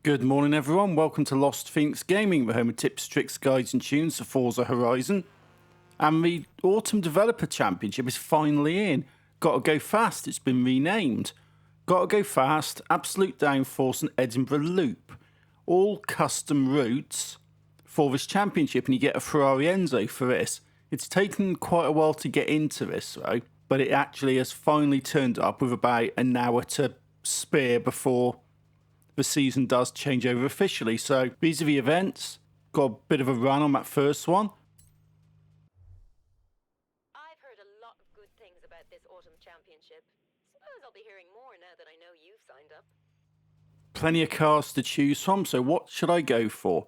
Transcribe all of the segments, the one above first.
Good morning everyone, welcome to Lost Phoenix Gaming, the home of tips, tricks, guides and tunes for Forza Horizon. And the Autumn Developer Championship is finally in. Gotta Go Fast, it's been renamed. Gotta Go Fast, Absolute Downforce and Edinburgh Loop. All custom routes for this championship, and you get a Ferrari Enzo for this. It's taken quite a while to get into this though, but it actually has finally turned up with about an hour to spare before the season does change over officially. So these are the events. Got a bit of a run on that first one. I've heard a lot of good things about this autumn championship. Suppose I'll be hearing more now that I know you've signed up. Plenty of cars to choose from, so what should I go for?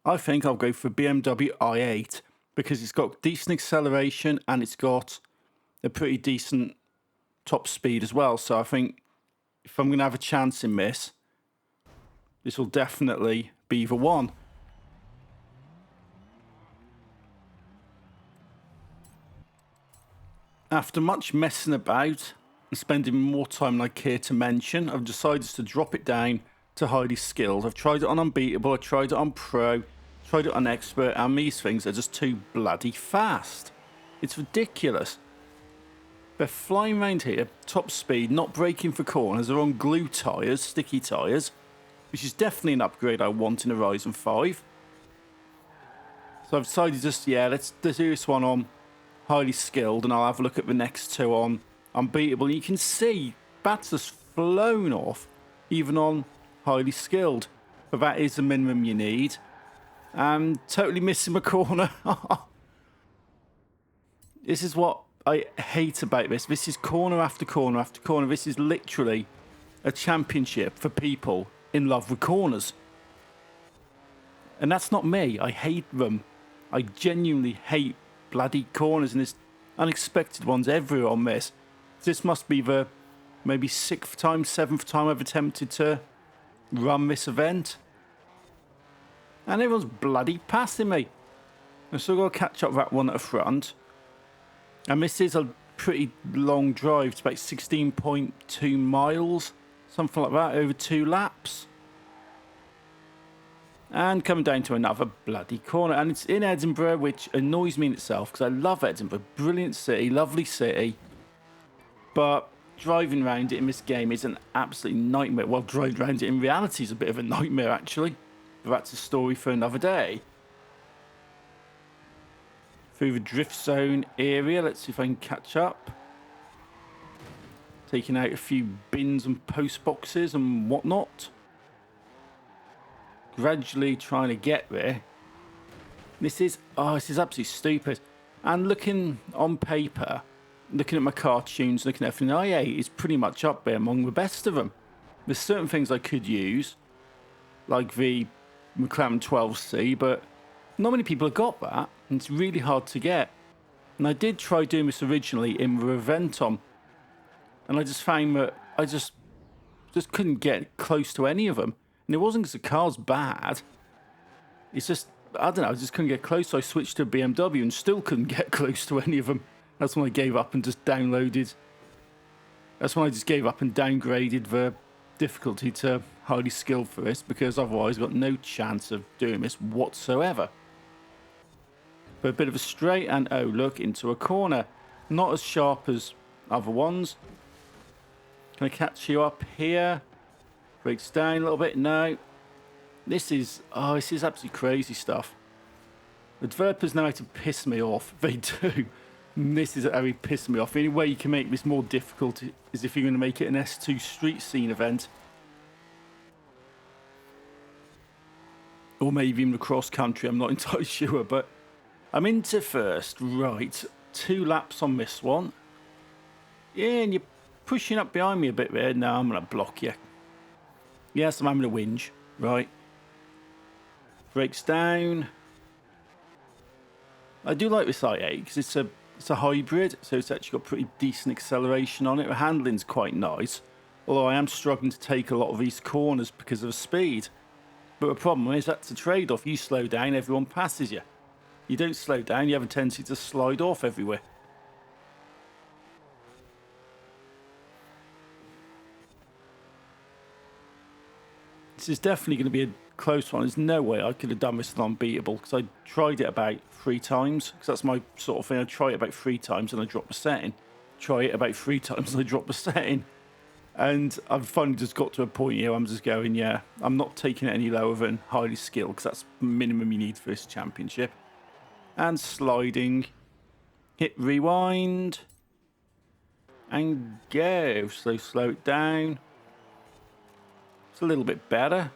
I think I'll go for BMW i8 because it's got decent acceleration and it's got a pretty decent top speed as well. So I think if I'm going to have a chance in this will definitely be the one. After much messing about and spending more time than I care to mention, I've decided to drop it down to highly skilled. I've tried it on Unbeatable, I've tried it on Pro, tried it on Expert, and these things are just too bloody fast. It's ridiculous. They're flying around here, top speed, not braking for corners, they're on glue tyres, sticky tyres, which is definitely an upgrade I want in Horizon 5. So I've decided just, let's do this one on highly skilled, and I'll have a look at the next two on Unbeatable. And you can see that's just flown off, even on highly skilled. But that is the minimum you need. And totally missing my corner. This is what I hate about this. This is corner after corner after corner. This is literally a championship for people in love with corners. And that's not me. I hate them. I genuinely hate bloody corners, and there's unexpected ones everywhere on this. This must be the maybe 6th time, 7th time I've attempted to run this event. And everyone's bloody passing me. I've still got to catch up that one at the front. And this is a pretty long drive. It's about 16.2 miles. Something like that, over 2 laps. And coming down to another bloody corner. And it's in Edinburgh, which annoys me in itself, because I love Edinburgh. Brilliant city, lovely city. But driving around it in this game is an absolute nightmare. Well, driving around it in reality is a bit of a nightmare, actually. But that's a story for another day. Through the drift zone area, let's see if I can catch up. Taking out a few bins and post boxes and whatnot. Gradually trying to get there. This is absolutely stupid. And looking on paper, looking at my cartoons, looking at everything, i8 is pretty much up there among the best of them. There's certain things I could use, like the McLaren 12C, but not many people have got that, and it's really hard to get. And I did try doing this originally in the Reventon, and I just found that I just couldn't get close to any of them. And it wasn't because the car's bad. It's just, I don't know, I just couldn't get close. So I switched to a BMW and still couldn't get close to any of them. That's when I gave up and just downloaded. That's when I just gave up and downgraded the difficulty to highly skilled for this, because otherwise I've got no chance of doing this whatsoever. But a bit of a straight, and oh look, into a corner. Not as sharp as other ones. Can I catch you up here? Breaks down a little bit. No. This is absolutely crazy stuff. The developers know how to piss me off. They do. And this is how they piss me off. The only way you can make this more difficult is if you're going to make it an S2 street scene event. Or maybe even the cross country, I'm not entirely sure. But I'm into first. Right. 2 laps on this one. Yeah, and you're pushing up behind me a bit there. No, I'm going to block you. Yes, I'm having a whinge. Right. Breaks down. I do like this i8 because it's a hybrid, so it's actually got pretty decent acceleration on it. The handling's quite nice, although I am struggling to take a lot of these corners because of the speed. But the problem is that's a trade-off. You slow down, everyone passes you. You don't slow down, you have a tendency to slide off everywhere. This is definitely going to be a close one. There's no way I could have done this with Unbeatable because I tried it about 3 times. Because that's my sort of thing. I try it about 3 times and I drop the setting. Try it about 3 times and I drop the setting. And I've finally just got to a point here. I'm just going, yeah, I'm not taking it any lower than highly skilled because that's the minimum you need for this championship. And sliding. Hit rewind. And go. So slow it down. It's a little bit better.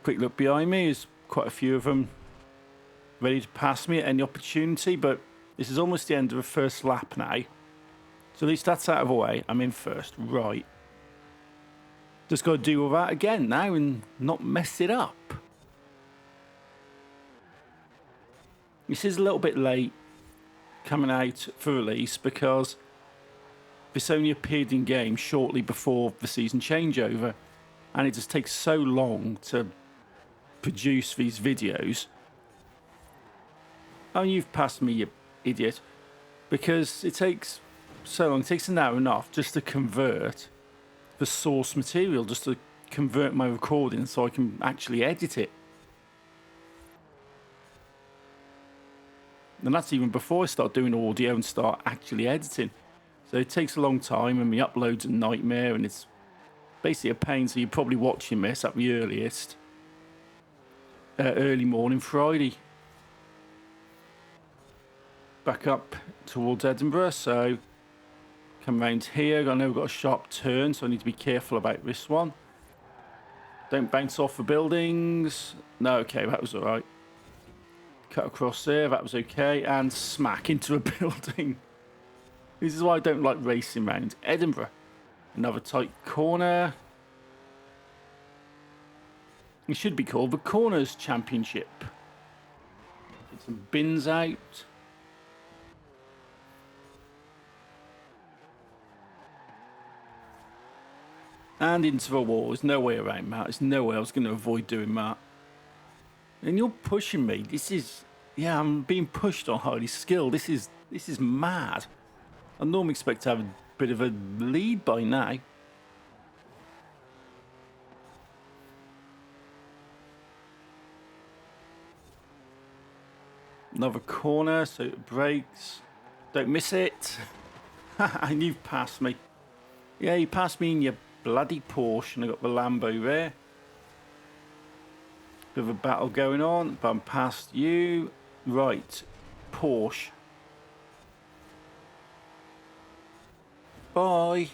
Quick look behind me. There's quite a few of them ready to pass me at any opportunity. But this is almost the end of the first lap now. So at least that's out of the way. I'm in first. Right. Just got to do all that again now and not mess it up. This is a little bit late coming out for release because this only appeared in game shortly before the season changeover, and it just takes so long to produce these videos. Oh, you've passed me, you idiot. Because it takes so long. It takes an hour and a half just to convert the source material, just to convert my recording so I can actually edit it. And that's even before I start doing audio and start actually editing. So it takes a long time, and the upload's a nightmare, and it's basically a pain. So you're probably watching this at the earliest early morning Friday. Back up towards Edinburgh, so come round here. I know we've got a sharp turn, so I need to be careful about this one. Don't bounce off the buildings. No, okay, that was all right. Cut across there, that was okay, and smack into a building. This is why I don't like racing round Edinburgh. Another tight corner. It should be called the Corners Championship. Get some bins out. And into the wall. There's no way around that. There's no way I was going to avoid doing that. And you're pushing me. This is... Yeah, I'm being pushed on highly skilled. This is mad. I normally expect to have a bit of a lead by now. Another corner, so it breaks. Don't miss it. And you've passed me. Yeah, you passed me in your bloody Porsche, and I got the Lambo there. Bit of a battle going on, but I'm past you. Right, Porsche. Bye.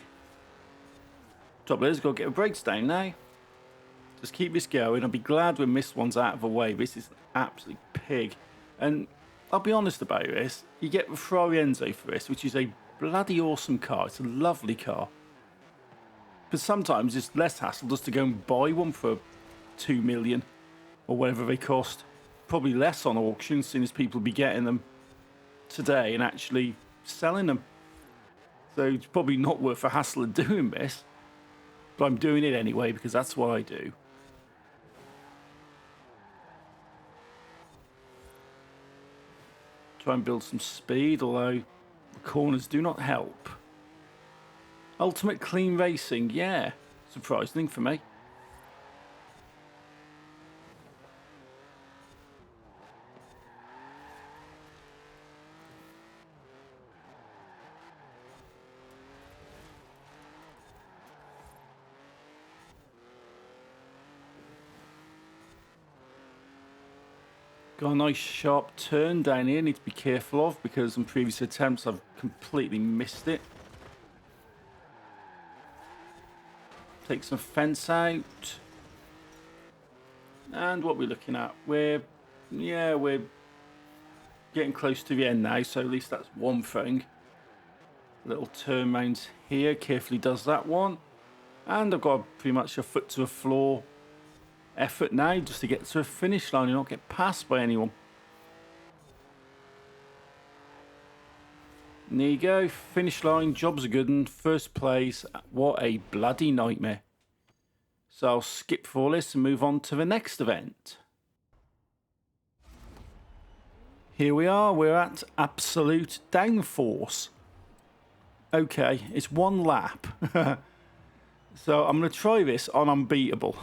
Top letters, got to get the brakes down now. Just keep this going. I'll be glad when this one's out of the way. This is an absolute pig. And I'll be honest about this. You get the Ferrari Enzo for this, which is a bloody awesome car. It's a lovely car. But sometimes it's less hassle just to go and buy one for 2 million or whatever they cost. Probably less on auction, seeing as people will be getting them today and actually selling them. So it's probably not worth the hassle of doing this. But I'm doing it anyway because that's what I do. Try and build some speed, although the corners do not help. Ultimate clean racing, yeah. Surprising for me. Got a nice sharp turn down here. Need to be careful of because in previous attempts I've completely missed it. Take some fence out. And what we're looking at, we're getting close to the end now, so at least that's one thing. Little turn round here, carefully does that one. And I've got pretty much a foot to the floor effort now just to get to a finish line and not get passed by anyone. And there you go, finish line, job's a good one, first place. What a bloody nightmare. So I'll skip for all this and move on to the next event. Here we are, we're at absolute downforce. Okay, it's one lap. So I'm going to try this on Unbeatable.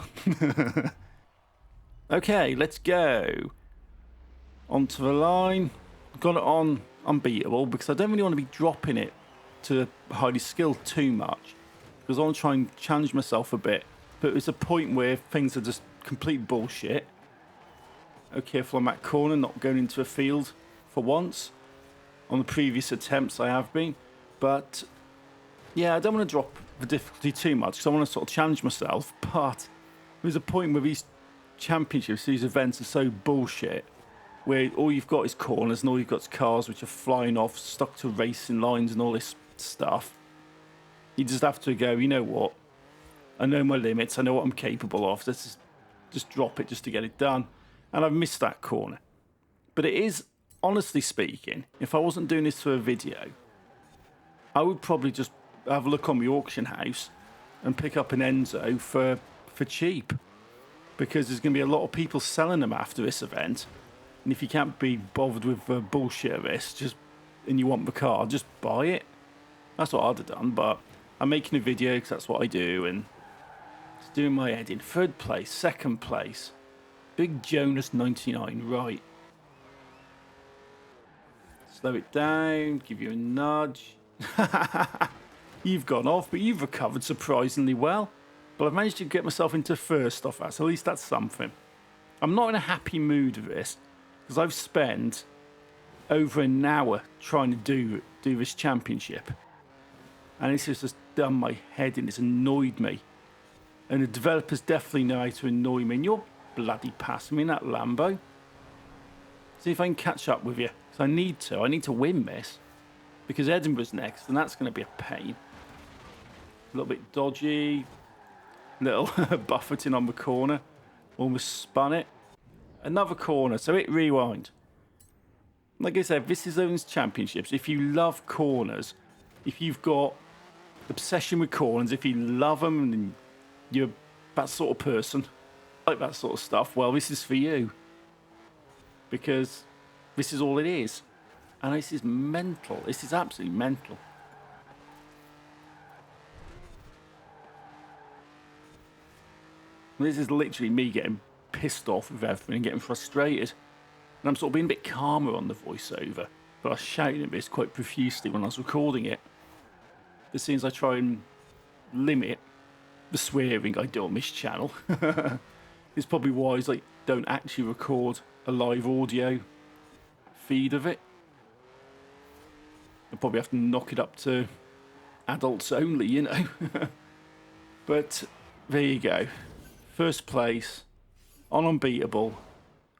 Okay, let's go. Onto the line. Got it on Unbeatable because I don't really want to be dropping it to highly skilled too much. Because I want to try and challenge myself a bit. But it's a point where things are just complete bullshit. Okay, if I'm at corner, not going into a field for once. On the previous attempts I have been. But yeah, I don't want to drop the difficulty too much because I want to sort of challenge myself. But there's a point where these championships, these events are so bullshit, where all you've got is corners and all you've got is cars which are flying off, stuck to racing lines and all this stuff. You just have to go, you know what? I know my limits. I know what I'm capable of. Let's just drop it just to get it done. And I've missed that corner. But it is, honestly speaking, if I wasn't doing this for a video, I would probably just have a look on the auction house and pick up an Enzo for cheap. Because there's going to be a lot of people selling them after this event. And if you can't be bothered with the bullshit of this, and you want the car, just buy it. That's what I'd have done, but I'm making a video because that's what I do, and it's doing my head in. 3rd place, 2nd place. Big Jonas 99, right. Slow it down, give you a nudge. You've gone off, but you've recovered surprisingly well. But I've managed to get myself into first off that, so at least that's something. I'm not in a happy mood with this, because I've spent over an hour trying to do this championship. And it's just done my head in, it's annoyed me. And the developers definitely know how to annoy me. And you're bloody passing me in that Lambo. See if I can catch up with you. So I need to win this. Because Edinburgh's next, and that's going to be a pain. A little bit dodgy. Little buffeting on the corner. Almost spun it. Another corner, so hit rewind. Like I said, this is Owens Championships. If you love corners, if you've got obsession with corners, if you love them and you're that sort of person, like that sort of stuff, well, this is for you. Because this is all it is. And this is mental. This is absolutely mental. This is literally me getting pissed off with everything and getting frustrated. And I'm sort of being a bit calmer on the voiceover. But I was shouting at this quite profusely when I was recording it. As soon as I try and limit the swearing I do on this channel. It's probably wise I don't actually record a live audio feed of it. I'll probably have to knock it up to adults only, you know. But there you go. 1st place on Unbeatable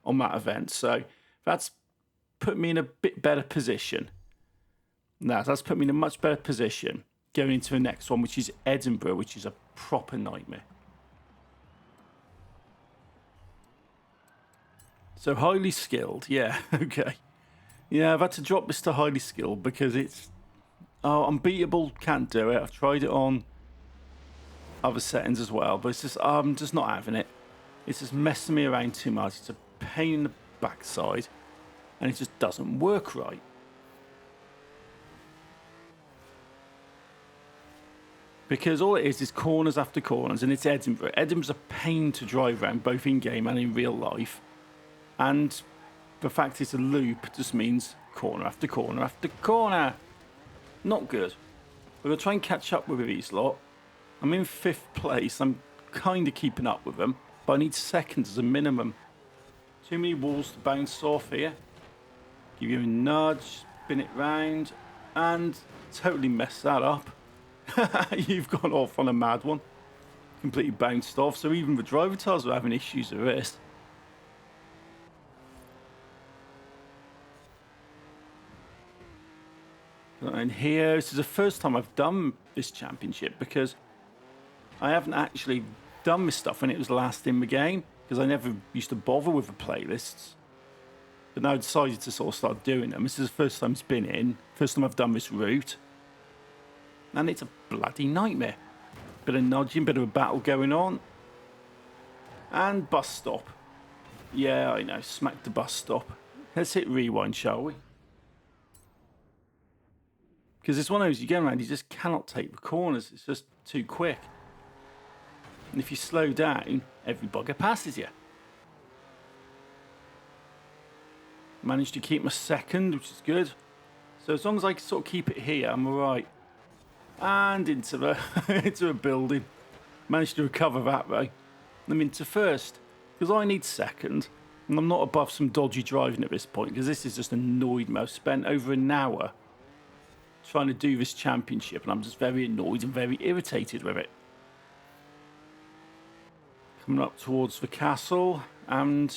on that event. So that's put me in a bit better position. Now, that's put me in a much better position going into the next one, which is Edinburgh, which is a proper nightmare. So highly skilled, yeah, okay. Yeah, I've had to drop this to highly skilled because it's... Oh, Unbeatable, can't do it. I've tried it on other settings as well, but it's just, I'm just not having it. It's just messing me around too much. It's a pain in the backside, and it just doesn't work right. Because all it is corners after corners, and it's Edinburgh. Edinburgh's a pain to drive around, both in-game and in real life. And the fact it's a loop just means corner after corner after corner. Not good. We're going to try and catch up with these lot. I'm in 5th place. I'm kind of keeping up with them, but I need 2nd as a minimum. Too many walls to bounce off here. Give you a nudge, spin it round, and totally mess that up. You've gone off on a mad one. Completely bounced off, so even the driver tires are having issues with this. And here, this is the first time I've done this championship because I haven't actually done this stuff when it was last in the game because I never used to bother with the playlists. But now I decided to sort of start doing them. This is the first time it's been in, first time I've done this route. And it's a bloody nightmare. Bit of nudging, bit of a battle going on. And bus stop. Yeah, I know, smack the bus stop. Let's hit rewind, shall we? Because it's one of those, you go around, you just cannot take the corners. It's just too quick. And if you slow down, every bugger passes you. Managed to keep my second, which is good. So as long as I can sort of keep it here, I'm alright. And into the into a building. Managed to recover that though. I'm into first. Because I need second. And I'm not above some dodgy driving at this point. Because this has just annoyed me. I've spent over an hour trying to do this championship. And I'm just very annoyed and very irritated with it. Coming up towards the castle. And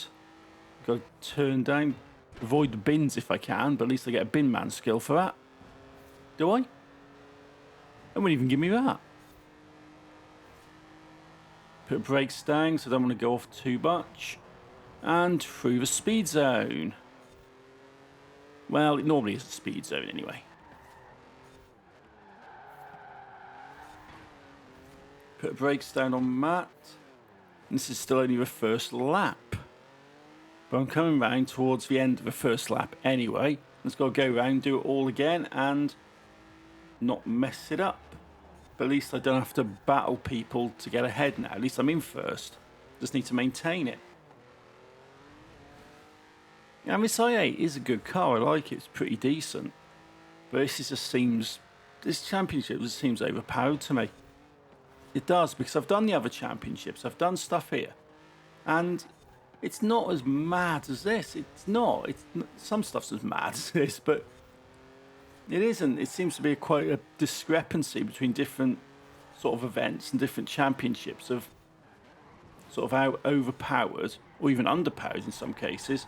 go turn down. Avoid the bins if I can. But at least I get a bin man skill for that. Do I? They won't even give me that. Put brakes down, so I don't want to go off too much. And through the speed zone. Well, it normally is a speed zone anyway. Put brakes down on that. And this is still only the first lap. But I'm coming round towards the end of the first lap anyway. Let's go round, do it all again, and not mess it up. But at least I don't have to battle people to get ahead now. At least I'm in first. Just need to maintain it. And this i8 is a good car. I like it. It's pretty decent. But this championship just seems overpowered to me. It does, because I've done the other championships. I've done stuff here. And it's not as mad as this. It's not. Some stuff's as mad as this, but it isn't. It seems to be quite a discrepancy between different sort of events and different championships of sort of how overpowered or even underpowered in some cases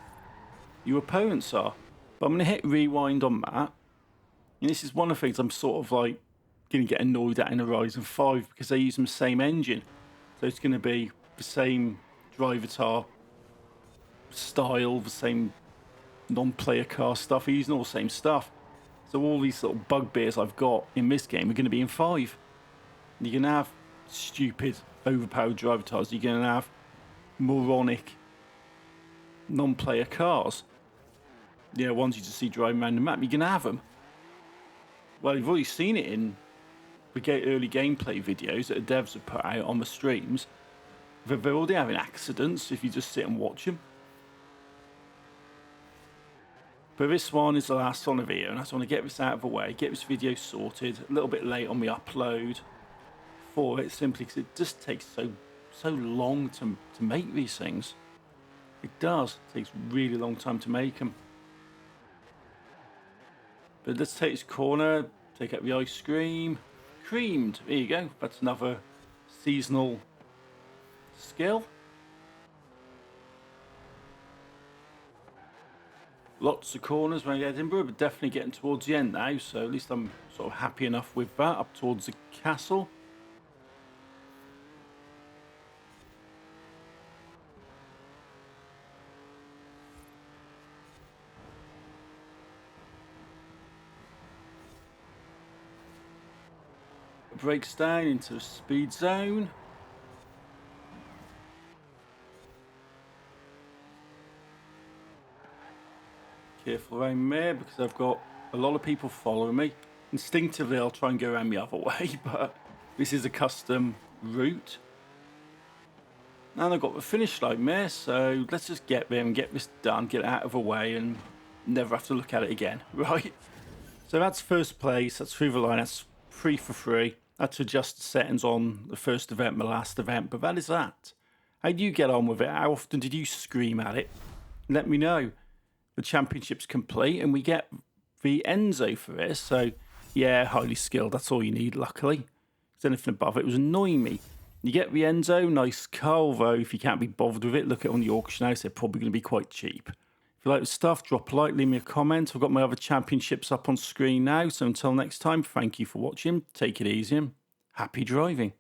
your opponents are. But I'm going to hit rewind on that. And this is one of the things I'm sort of like going to get annoyed at in Horizon 5 because they use the same engine. So it's going to be the same driver style, the same non-player car stuff. They're using all the same stuff. So all these sort of bugbears I've got in this game are going to be in 5. You're going to have stupid, overpowered driver cars. You're going to have moronic, non-player cars. Yeah, ones you just see driving around the map. You're going to have them. Well, you've already seen it in the early gameplay videos that the devs have put out on the streams. They're already having accidents if you just sit and watch them. But this one is the last one of here, and I just want to get this out of the way, get this video sorted. A little bit late on the upload for it, simply because it just takes so long to make these things. It does. It takes a really long time to make them. But let's take this corner, take out the ice cream. Creamed. There you go. That's another seasonal skill. Lots of corners around Edinburgh, but definitely getting towards the end now, so at least I'm sort of happy enough with that, up towards the castle. Brakes down into the speed zone. Careful around there because I've got a lot of people following me. Instinctively I'll try and go around the other way, but this is a custom route. And I've got the finish line there, so let's just get there and get this done, get it out of the way and never have to look at it again, right? So that's first place, that's through the line, that's free for free. I had to adjust the settings on the first event and the last event, but that is that. How do you get on with it? How often did you scream at it? Let me know. The championship's complete and we get the Enzo for this, so yeah, highly skilled, that's all you need, luckily. There's anything above it was annoying me. You get the Enzo, nice car, although if you can't be bothered with it, look at it on the auction house, they're probably going to be quite cheap. If you like the stuff, drop a like, leave me a comment. I've got my other championships up on screen now, so until next time, thank you for watching, take it easy and happy driving.